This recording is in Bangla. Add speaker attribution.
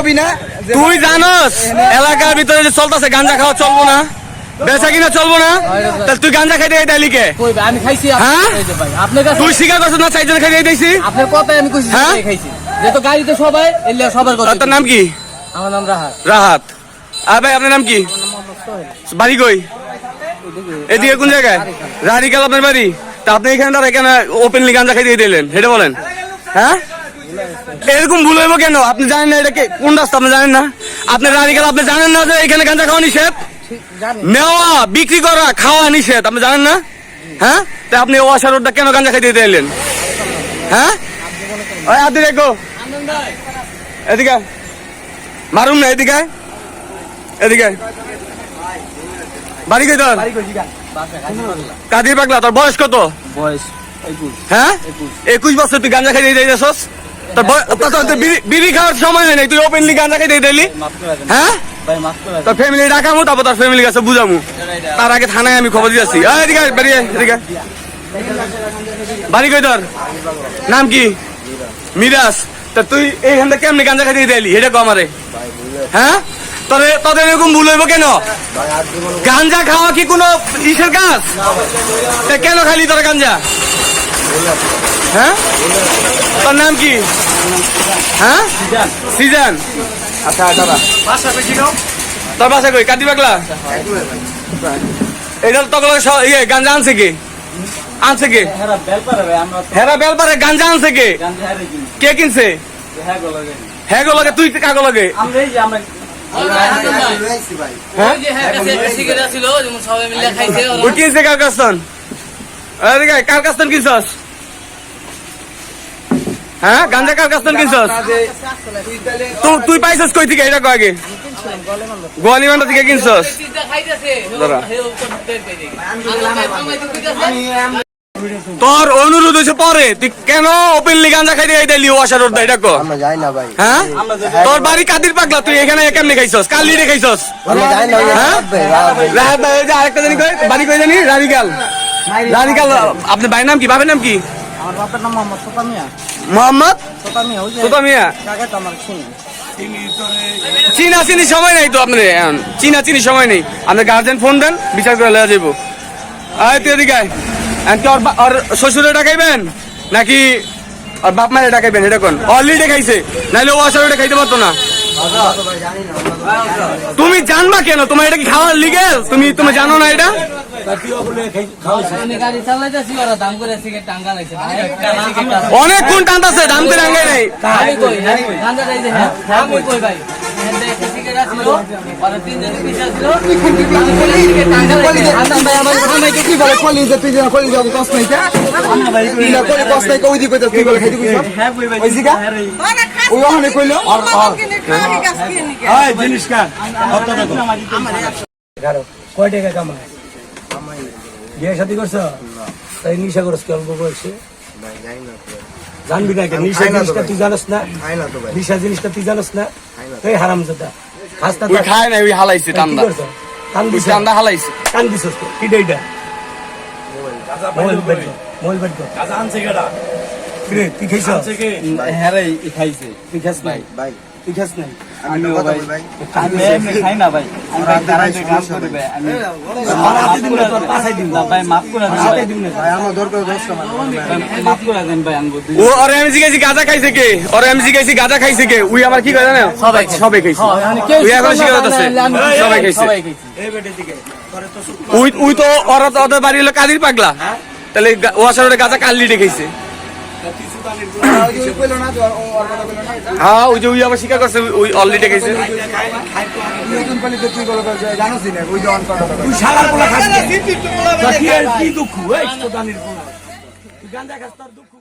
Speaker 1: কবি না
Speaker 2: তুই জানোস এলাকার ভিতরে যে চলতেছে গাঁজা খাওয়া চলবো না, বেচা কিনা চলবো না, তাহলে তুই গাঁজা খাইতে গেলি কে?
Speaker 3: আমি খাইছি।
Speaker 2: তুই স্বীকার করছিস না? 4 জন খাইতে দিয়েছি।
Speaker 3: আপনার কথাই আমি কইছি খাইছি। যেহেতু গাড়িতে সবাই এলে সবার কথা।
Speaker 2: তোর নাম কি?
Speaker 3: আমার নাম রাহাত।
Speaker 2: রাহাত। আর ভাই আপনার নাম কি? বাড়ি কই? এদিকে কোন জায়গায়? রাডিকাল আপনার বাড়ি? তা আপনি এখানে দাঁড়া কেন ওপেনলি গাঁজা খাইতে দিলেন সেটা বলেন। হ্যাঁ, এরকম ভুল হইব কেন? আপনি জানেন না এটা কোন রাস্তা? আপনি জানেন না? আপনি রাডিকাল, আপনি জানেন না যে এখানে গাঁজা খাওয়া নিষেধ, নেওয়া বিক্রি করা খাওয়া নিষেধ, আপনি জানেন না? হ্যাঁ, তা আপনি ওয়াশার রোডটা কেন গাঁজা খাইতে দিতে এলেন? হ্যাঁ, ওই আদি রেখো এদিকে মারুম না, এদিকে এদিকে। বাড়ি কই তোর? কাদির পাগলা। তোর বয়স কত?
Speaker 3: বয়স
Speaker 2: হ্যাঁ 21 বছর। তুই গাঁজা খাইতে যাইতেছস? তোর বিড়ি খাওয়ার সময় হয় নাই, তুই ওপেনলি গাঁজা খাইতে দিলি। হ্যাঁ, তোর ফ্যামিলি ডাকামু, তারপর তোর ফ্যামিলি কাছে বুঝামু, তার আগে থানায় আমি খবর দিয়েছি। এদিকে বেরিয়ে এদিকে। বাড়ি কই তোর? নাম কি? মিরাজ। তা তুই এইখান থেকে কেমনি গাঁজা খাইতে দিলি এটা কো আমারে। হ্যাঁ, তোদের এরকম ভুল হইব কেন? গাঁজা খাওয়া কি কোনো ইসের কাজ? কেন খাইলি তোর গাঁজা? হ্যাঁ, তোর নাম কি? হ্যাঁ, সিজান। আচ্ছা দাদা, তোর বাসা কই? কাদি পাগলা। এটা তখন ইয়ে গাঁজা আনছে কে? আনছে কে? হেরা বেলপারে গাঁজা আনছে কে? কে কিনছে? হ্যাঁ গো লাগে। তুই কাগো লাগে? কিনছে কার কাস্তন? কার কাস্তন কিনছস? হ্যাঁ, গাঁজা কার কাস্তন কিনছস? তুই পাইছস কই থেকে এটা কো আগে? গোয়ালিমান্ডা থেকে কিনছস? তোর অনুরোধ হয়েছে পরে, তুই কেন ওপেনলি গাঁজা খাইতে যাইলি ওয়াশার রোড? এটা কো। হ্যাঁ, তোর বাড়ি কাদির পাগলা, তুই এখানে কেমনে খাইছস? কালি রে খাইছস? আরেকটা জানি কই বাড়ি কই জানি? রাডিকাল। রাডিকাল। আপনার ভাইয়ের নাম কি? বাবার নাম কি?
Speaker 3: আমার বাবার নাম মোহাম্মদ সোতামিয়া।
Speaker 2: মোহাম্মদ
Speaker 3: সোতামিয়া।
Speaker 2: সোতামিয়া।
Speaker 3: কাকা তো আমার চিনি।
Speaker 2: চিনা চিনি সময় নেই তো আপনার, চিনা চিনি সময় নেই। আপনার গার্জেন ফোন দেন, বিচার করে লওয়া যাবো। তুই এদিকে আয়। ওর শ্বশুরে ডাকাইবেন নাকি ওর বাপ মারে ডাকাইবেন? এটা কোন? অলরেডি খাইছে, নাইলে ও আসলে খাইতে পারতো না। তুমি জানবা কেন? তোমার এটা কি খাওয়ার লিগেল? তুমি জানো না এটা? অনেকক্ষণ টানতেছে, দাম করে আঙ্গাই নাই।
Speaker 1: কয় টাকা কামায়? বিয়ে শাদী করছ? তাই নিশা করছ কি অল্প বয়সে? জানবি না কেন? নিশা জিনিসটা তুই জানোস না? নিশা জিনিসটা তুই জানোস না? এই হারামজাদা খাস্তা
Speaker 2: খায় না, ওই হালাইছে টান্দা। টান্দা হালাইছে।
Speaker 1: কান দিছস তো কি দেইডা? মোবাইল বের কর, মোবাইল বের কর।
Speaker 4: গাঁজা আনছে কেডা?
Speaker 1: কিরে তুই খাইছ?
Speaker 4: আনছে কে?
Speaker 3: হ্যাঁ রে খাইছে।
Speaker 1: তুই খাস নাই? ভাই তুই খাস নাই?
Speaker 3: আমি এমনি খাই না ভাই। আমি গাড়িতে কাজ করি ভাই। আমি
Speaker 1: মারাতে দিন না, তোর পাছাই দিন না
Speaker 3: ভাই মাফ করে দেন
Speaker 1: পাছাই দিন না।
Speaker 3: মাফ করে দেন ভাই। আমি
Speaker 2: ও আর এমজি গাইছি গাঁজা খাইছে কে? ওর এমজি গাইছি গাঁজা খাইছে কে? উই আমার কি কয় জানো? সবাই খাইছে। উই এখন শিকার হচ্ছে সবাই খাইছে।
Speaker 1: এই বেটে দিকে
Speaker 2: উই তো ওদের বাড়ি হলো কাদির পাগলা, তাহলে ওয়াশার গাঁজা কাল্লি খাইছে। হ্যাঁ, ওই যে উই আবার স্বীকার করছে, ওই অলরেডি খাইছে।
Speaker 1: তুই সারার পোলা খাস কি দুঃখ? এই তো দানির পোলা তুই গাঁজা খাস, তোর দুঃখ।